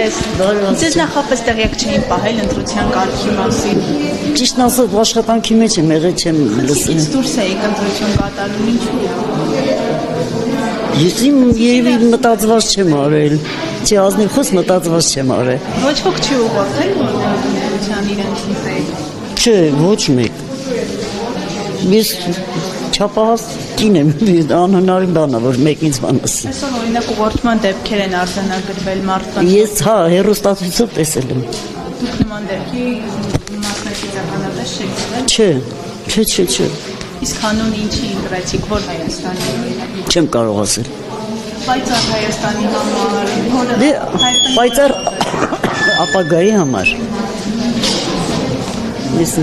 Ձեզ նախապես տեղյակ չէին պահել ընտրության կարգի մասին։ Ճիշտն ասած աշխատանքի մեջ եմ եղել, չեմ լսել։ Իսկ դուրս էիք ընտրություն կատարում, ինչու՞։ Ես երևի մտածված չեմ արել, չի ազնիվ խոս մտածված չեմ արել։ Ոչ ոք չի ուղղորդել, որ ընտրության իրենց ինձ։ Չէ, ոչ մեկ։ Ես չափահաս կին եմ, անհնարին բան է, որ մեկ ինձ բան ասի։ Այսօր օրինակ ուղղորդման դեպքեր են արձանագրվել մարդկանց։ Ես հեռուստացույցով տեսել եմ։ Դուք նման դեպքի մասնակից ականատես չեք եղել։ Չէ։ Իսկ հանուն ինչի ընտրեցիք, որ Հայաստանի։ Չեմ կարող ասել։ Պայծառ Հայաստանի համար։ Դե պայծառ ապագայի համար։ Ես